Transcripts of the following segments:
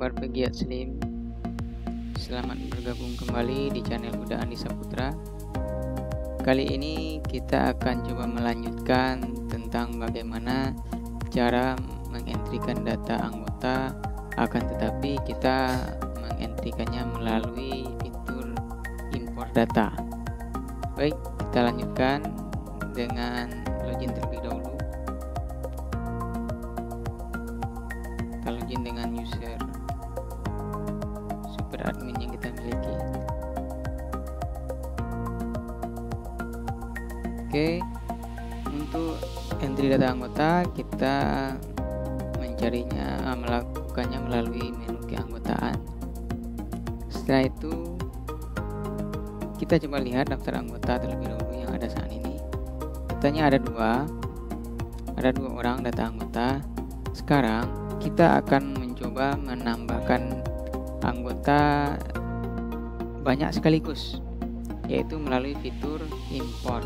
kabar pegiat Slim? Selamat bergabung kembali di channel Uda Andi Saputra. Kali ini kita akan coba melanjutkan tentang bagaimana cara mengentrikan data anggota, akan tetapi kita mengentrikannya melalui fitur import data. Baik, kita lanjutkan dengan login terlebih dahulu. Kita login dengan user super admin yang kita miliki. Oke, untuk entry data anggota kita melakukannya melalui menu keanggotaan. Setelah itu kita coba lihat daftar anggota terlebih dahulu yang ada saat ini. Datanya ada dua orang data anggota. Sekarang kita akan mencoba menambahkan anggota banyak sekaligus, yaitu melalui fitur import.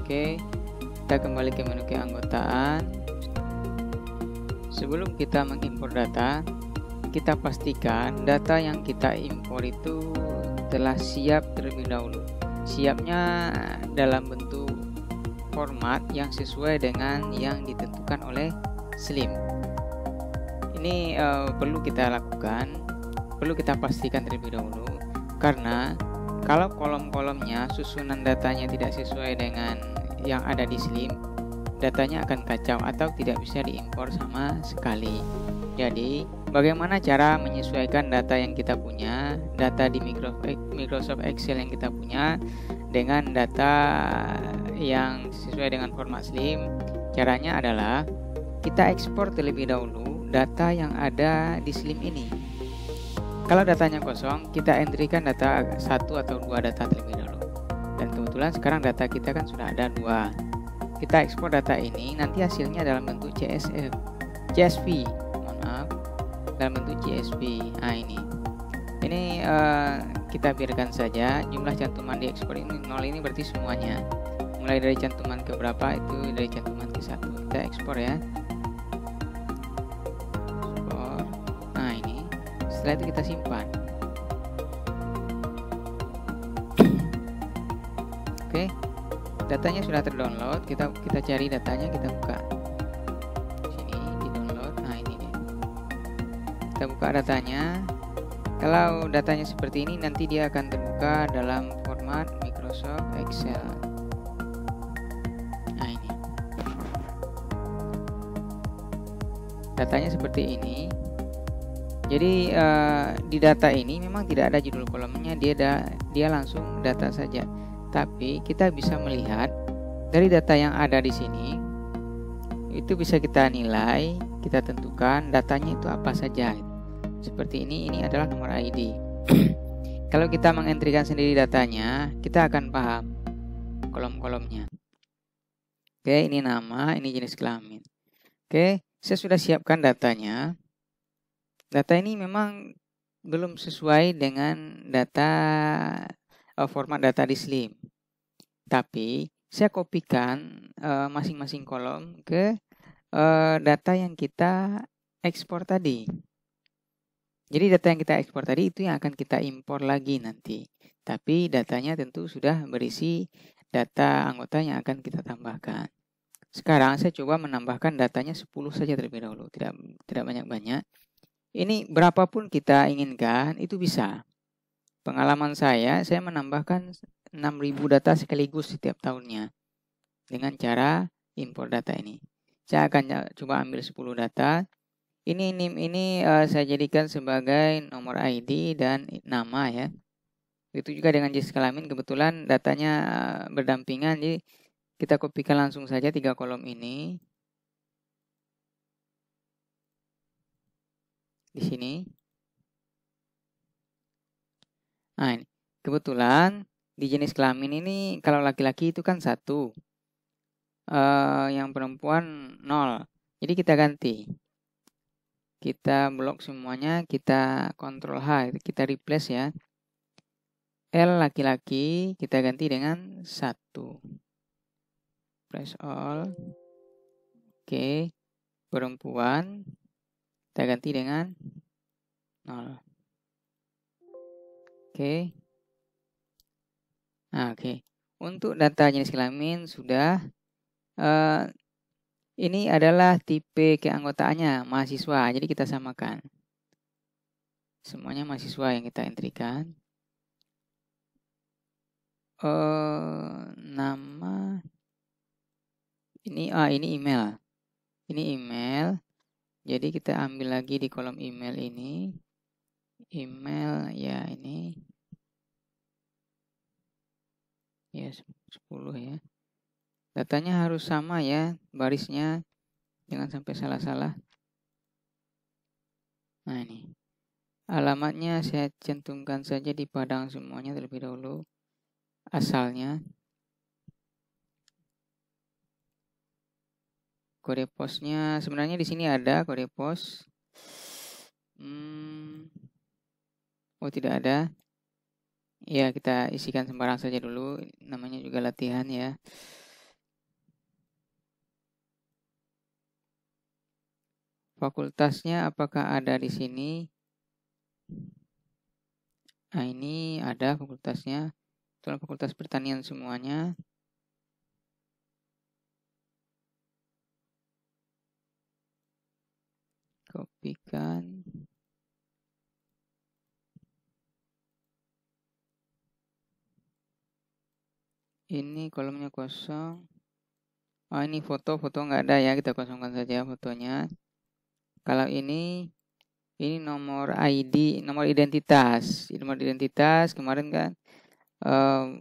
Oke, kita kembali ke menu keanggotaan. Sebelum kita mengimpor data, kita pastikan data yang kita impor itu telah siap terlebih dahulu. Siapnya dalam bentuk format yang sesuai dengan yang ditentukan oleh Slim. Ini perlu kita lakukan, perlu kita pastikan terlebih dahulu, karena kalau kolom-kolomnya susunan datanya tidak sesuai dengan yang ada di Slim, datanya akan kacau atau tidak bisa diimpor sama sekali. Jadi bagaimana cara menyesuaikan data yang kita punya, data di Microsoft Excel yang kita punya dengan data yang sesuai dengan format Slim? Caranya adalah kita ekspor terlebih dahulu data yang ada di Slim ini. Kalau datanya kosong, kita entrykan data satu atau dua data terlebih dahulu. Dan kebetulan sekarang data kita kan sudah ada 2. Kita ekspor data ini, nanti hasilnya dalam bentuk CSV, dalam bentuk CSV. Nah ini kita biarkan saja. Jumlah cantuman di ekspor ini 0, ini berarti semuanya. Mulai dari cantuman ke berapa, itu dari cantuman ke 1. Kita ekspor ya. Setelah itu kita simpan. Oke, datanya sudah terdownload. Kita cari datanya, kita buka sini di download. Nah ini dia. Kita buka datanya. Kalau datanya seperti ini, nanti dia akan terbuka dalam format Microsoft Excel. Nah ini datanya seperti ini. Jadi di data ini memang tidak ada judul kolomnya, dia langsung data saja. Tapi kita bisa melihat dari data yang ada di sini, itu bisa kita nilai, kita tentukan datanya itu apa saja. Seperti ini adalah nomor ID. Kalau kita mengentrikan sendiri datanya, kita akan paham kolom-kolomnya. Oke, ini nama, ini jenis kelamin. Oke, saya sudah siapkan datanya. Data ini memang belum sesuai dengan format data di Slim. Tapi saya kopikan masing-masing kolom ke data yang kita ekspor tadi. Jadi data yang kita ekspor tadi itu yang akan kita impor lagi nanti. Tapi datanya tentu sudah berisi data anggota yang akan kita tambahkan. Sekarang saya coba menambahkan datanya 10 saja terlebih dahulu, tidak banyak-banyak. Ini berapapun kita inginkan itu bisa. Pengalaman saya menambahkan 6.000 data sekaligus setiap tahunnya dengan cara impor data ini. Saya akan coba ambil 10 data. Ini saya jadikan sebagai nomor ID dan nama ya. Itu juga dengan jenis kelamin, kebetulan datanya berdampingan, jadi kita kopikan langsung saja 3 kolom ini. Di sini. Nah, ini. Kebetulan di jenis kelamin ini kalau laki-laki itu kan 1, yang perempuan 0. Jadi kita ganti. Kita blok semuanya, kita Ctrl H, kita replace ya. L laki-laki kita ganti dengan 1. Press all. Oke. Perempuan kita ganti dengan 0. Oke. Nah, oke. Untuk data jenis kelamin sudah. Ini adalah tipe keanggotaannya mahasiswa. Jadi kita samakan. Semuanya mahasiswa yang kita entrikan. Nama ini email. Ini email. Jadi kita ambil lagi di kolom email ini. Email ya ini. Ya 10 ya. Datanya harus sama ya, barisnya jangan sampai salah-salah. Nah ini. Alamatnya saya cantumkan saja di Padang semuanya terlebih dahulu. Asalnya. Kode posnya sebenarnya di sini ada kode pos. Oh tidak ada. Ya kita isikan sembarang saja dulu. Namanya juga latihan ya. Fakultasnya apakah ada di sini? Nah ini ada fakultasnya. Itulah fakultas pertanian semuanya. Kopikan. Ini kolomnya kosong. Oh ini foto nggak ada ya, kita kosongkan saja fotonya. Kalau ini nomor ID, nomor identitas. Nomor identitas kemarin kan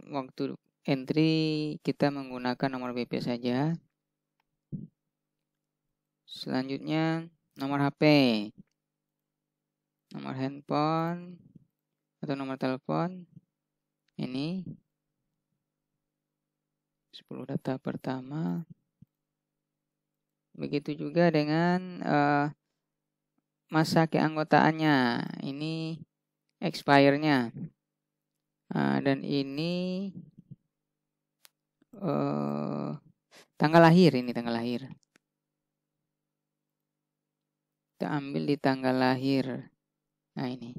waktu entry kita menggunakan nomor BP saja. Selanjutnya nomor HP, nomor handphone atau nomor telepon. Ini 10 data pertama. Begitu juga dengan masa keanggotaannya. Ini expire-nya. Dan ini tanggal lahir. Ini tanggal lahir. Kita ambil di tanggal lahir. Nah ini.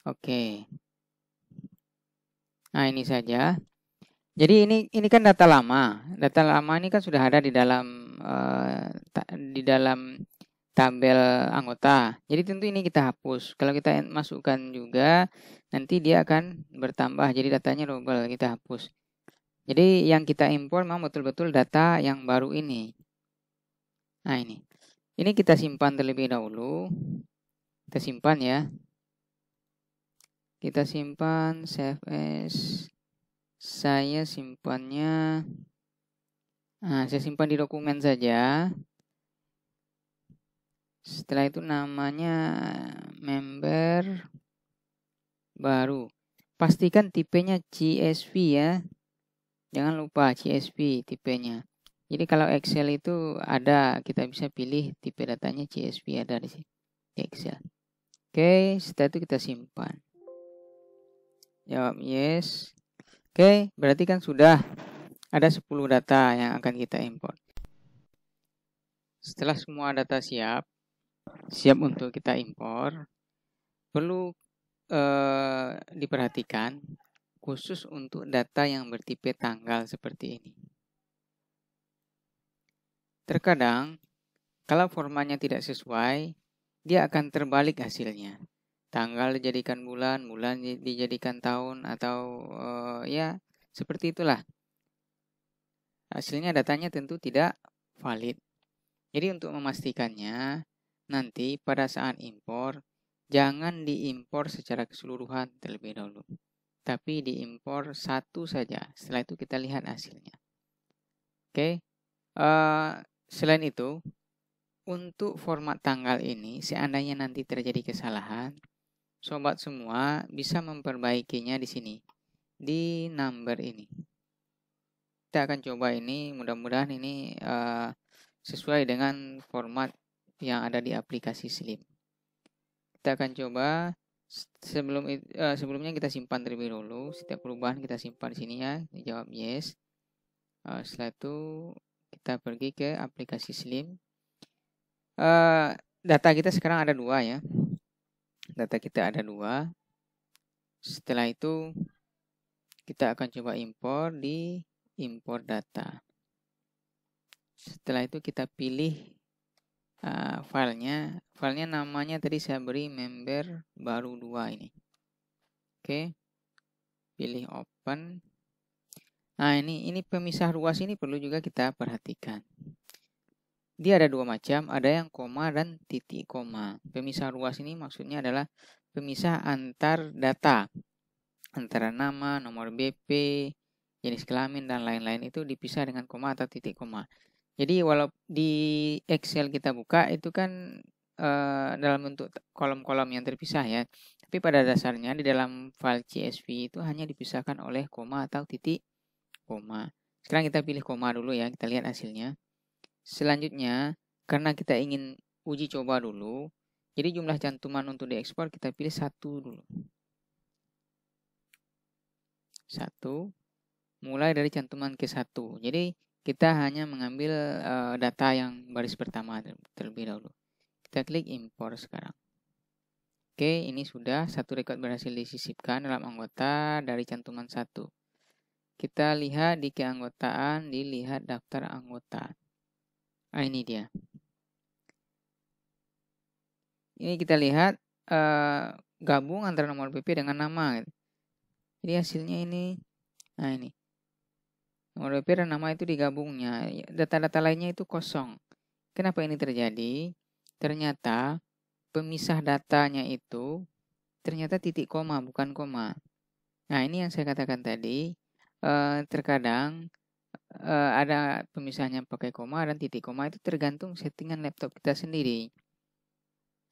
Oke. Nah ini saja. Jadi ini kan data lama. Data lama ini kan sudah ada di dalam tabel anggota. Jadi tentu ini kita hapus. Kalau kita masukkan juga nanti dia akan bertambah. Jadi datanya double, kita hapus. Jadi yang kita impor memang betul-betul data yang baru ini. Nah ini. Ini kita simpan terlebih dahulu. Kita simpan ya. Kita simpan save as. Saya simpannya. Nah, saya simpan di dokumen saja. Setelah itu namanya member baru. Pastikan tipenya CSV ya. Jangan lupa CSV tipenya. Jadi kalau Excel itu ada, kita bisa pilih tipe datanya CSV ada di sini. Excel. Oke, setelah itu kita simpan. Jawab yes. Oke, berarti kan sudah ada 10 data yang akan kita import. Setelah semua data siap untuk kita impor, perlu diperhatikan khusus untuk data yang bertipe tanggal seperti ini. Terkadang, kalau formatnya tidak sesuai, dia akan terbalik hasilnya. Tanggal dijadikan bulan, bulan dijadikan tahun, atau ya seperti itulah. Hasilnya datanya tentu tidak valid. Jadi untuk memastikannya, nanti pada saat impor, jangan diimpor secara keseluruhan terlebih dahulu. Tapi diimpor satu saja, setelah itu kita lihat hasilnya. Oke. Selain itu, untuk format tanggal ini, seandainya nanti terjadi kesalahan, sobat semua bisa memperbaikinya di sini, di number ini. Kita akan coba ini, mudah-mudahan ini sesuai dengan format yang ada di aplikasi Slim. Kita akan coba. Sebelumnya kita simpan terlebih dahulu. Setiap perubahan kita simpan di sini ya. Jawab yes. Setelah itu kita pergi ke aplikasi Slim. Data kita sekarang ada 2 ya. Data kita ada 2. Setelah itu kita akan coba impor di import data. Setelah itu kita pilih filenya. Filenya namanya tadi saya beri member baru 2 ini. Oke. Pilih open. Nah, ini pemisah ruas ini perlu juga kita perhatikan. Dia ada 2 macam, ada yang koma dan titik koma. Pemisah ruas ini maksudnya adalah pemisah antar data. Antara nama, nomor BP, jenis kelamin, dan lain-lain itu dipisah dengan koma atau titik koma. Jadi walau di Excel kita buka itu kan dalam bentuk kolom-kolom yang terpisah ya. Tapi pada dasarnya di dalam file CSV itu hanya dipisahkan oleh koma atau titik koma. Sekarang kita pilih koma dulu ya, kita lihat hasilnya. Selanjutnya, karena kita ingin uji coba dulu, jadi jumlah cantuman untuk diekspor kita pilih 1 dulu. 1, mulai dari cantuman ke 1. Jadi kita hanya mengambil data yang baris pertama terlebih dahulu. Kita klik impor sekarang. Oke, ini sudah 1 record berhasil disisipkan dalam anggota dari cantuman 1. Kita lihat di keanggotaan, dilihat daftar anggota. Nah, ini dia. Ini kita lihat gabung antara nomor BP dengan nama. Jadi hasilnya ini, nah ini. Nomor BP dan nama itu digabungnya. Data-data lainnya itu kosong. Kenapa ini terjadi? Ternyata pemisah datanya itu ternyata titik koma, bukan koma. Nah, ini yang saya katakan tadi. Terkadang ada pemisahnya pakai koma dan titik koma, itu tergantung settingan laptop kita sendiri.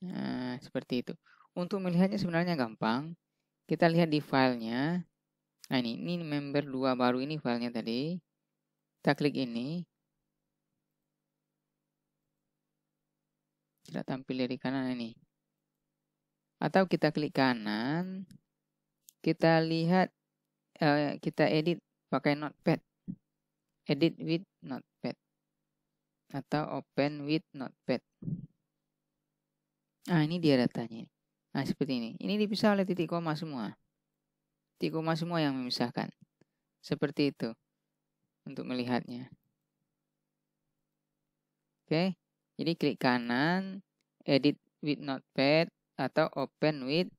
Nah, seperti itu. Untuk melihatnya sebenarnya gampang. Kita lihat di filenya. Nah, ini member 2 baru ini filenya tadi. Kita klik ini. Tidak tampil dari kanan ini. Atau kita klik kanan. Kita lihat, kita edit pakai notepad. Edit with notepad. Atau open with notepad. Nah, ini dia datanya. Nah, seperti ini. Ini dipisah oleh titik koma semua. Titik koma semua yang memisahkan. Seperti itu. Untuk melihatnya. Oke. Jadi klik kanan. Edit with notepad. Atau open with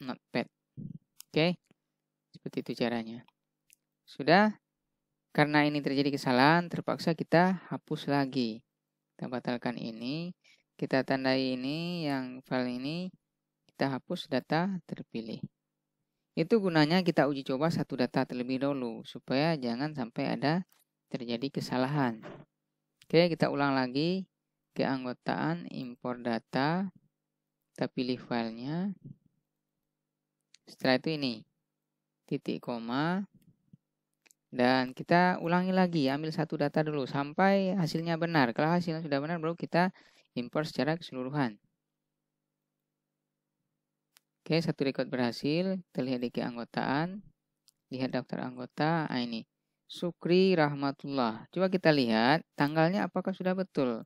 notepad. Oke. Seperti itu caranya. Sudah. Karena ini terjadi kesalahan, terpaksa kita hapus lagi. Kita batalkan ini. Kita tandai ini, yang file ini. Kita hapus data terpilih. Itu gunanya kita uji coba 1 data terlebih dahulu. Supaya jangan sampai ada terjadi kesalahan. Oke, kita ulang lagi. Keanggotaan, impor data. Kita pilih filenya. Setelah itu ini. Titik koma. Dan kita ulangi lagi. Ambil 1 data dulu. Sampai hasilnya benar. Kalau hasilnya sudah benar, baru kita import secara keseluruhan. Oke, 1 record berhasil. Kita lihat di keanggotaan. Lihat daftar anggota. Nah, ini. Sukri Rahmatullah. Coba kita lihat tanggalnya apakah sudah betul.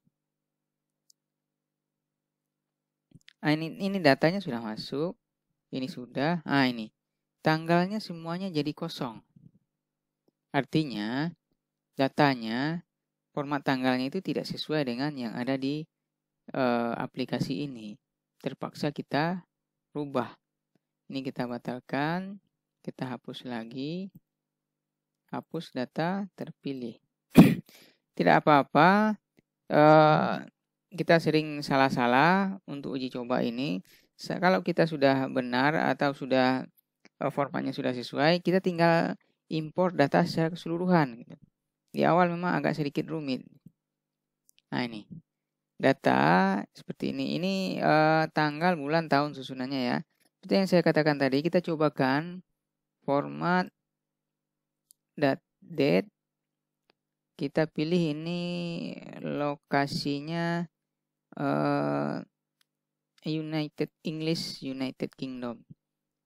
Nah, ini datanya sudah masuk. Ini sudah. Nah, ini. Tanggalnya semuanya jadi kosong. Artinya, datanya, format tanggalnya itu tidak sesuai dengan yang ada di aplikasi ini. Terpaksa kita rubah. Ini kita batalkan. Kita hapus lagi. Hapus data terpilih. Tidak apa-apa. Kita sering salah-salah untuk uji coba ini. Kalau kita sudah benar atau sudah formatnya sudah sesuai, kita tinggal import data secara keseluruhan. Di awal memang agak sedikit rumit. Nah, ini. Data seperti ini. Ini tanggal, bulan, tahun susunannya ya. Seperti yang saya katakan tadi, kita cobakan format date. Kita pilih ini lokasinya United Kingdom.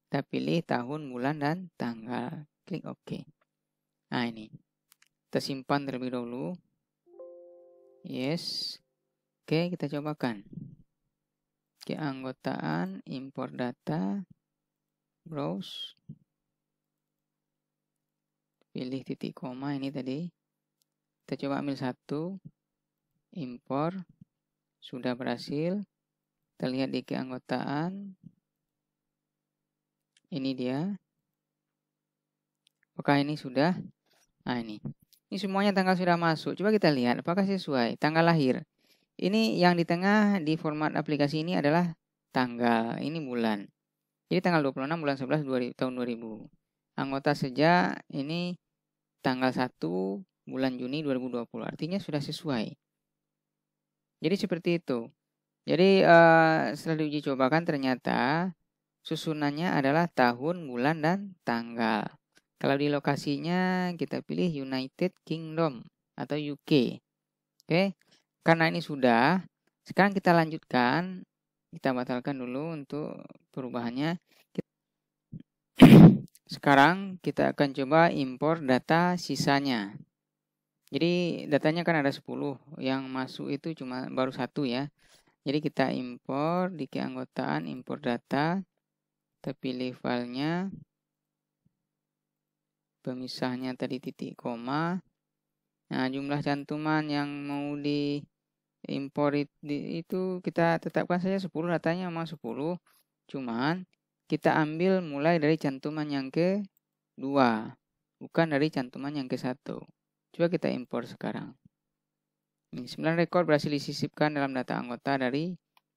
Kita pilih tahun, bulan, dan tanggal. Klik OK. Nah, ini. Kita simpan terlebih dahulu. Yes. Oke, kita cobakan. Keanggotaan, import data, browse. Pilih titik koma ini tadi. Kita coba ambil satu. Import. Sudah berhasil. Kita lihat di keanggotaan. Ini dia. Apakah ini sudah? Nah ini. Ini semuanya tanggal sudah masuk. Coba kita lihat apakah sesuai. Tanggal lahir. Ini yang di tengah di format aplikasi ini adalah tanggal. Ini bulan. Jadi tanggal 26 bulan 11 tahun 2000. Anggota sejak ini tanggal 1 bulan Juni 2020. Artinya sudah sesuai. Jadi seperti itu. Jadi setelah diuji cobakan ternyata susunannya adalah tahun, bulan, dan tanggal. Kalau di lokasinya kita pilih United Kingdom atau UK. Oke. Karena ini sudah, sekarang kita lanjutkan. Kita batalkan dulu untuk perubahannya. Sekarang kita akan coba impor data sisanya. Jadi datanya kan ada 10, yang masuk itu cuma baru 1 ya. Jadi kita impor di keanggotaan, impor data. Kita pilih filenya. Pemisahnya tadi titik koma. Nah, jumlah cantuman yang mau diimpor itu kita tetapkan saja 10, datanya memang 10. Cuman kita ambil mulai dari cantuman yang ke-2, bukan dari cantuman yang ke-1. Coba kita impor sekarang. Ini 9 rekor berhasil disisipkan dalam data anggota dari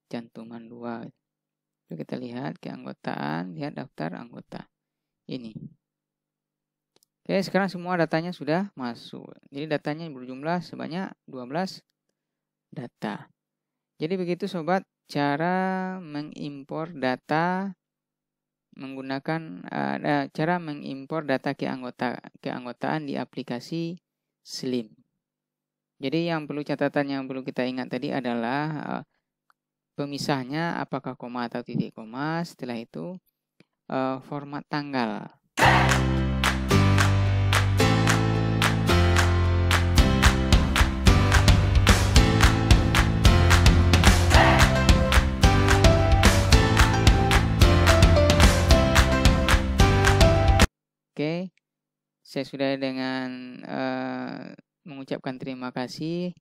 cantuman 2. Coba kita lihat keanggotaan, lihat daftar anggota. Ini. Oke, sekarang semua datanya sudah masuk. Jadi datanya berjumlah sebanyak 12 data. Jadi begitu sobat, cara mengimpor data menggunakan cara mengimpor data keanggotaan di aplikasi Slim. Jadi yang perlu catatan yang perlu kita ingat tadi adalah pemisahnya apakah koma atau titik koma. Setelah itu format tanggal. Oke, saya sudah dengan mengucapkan terima kasih.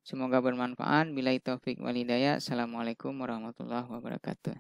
Semoga bermanfaat. Billahi taufik wal hidayah. Assalamualaikum warahmatullahi wabarakatuh.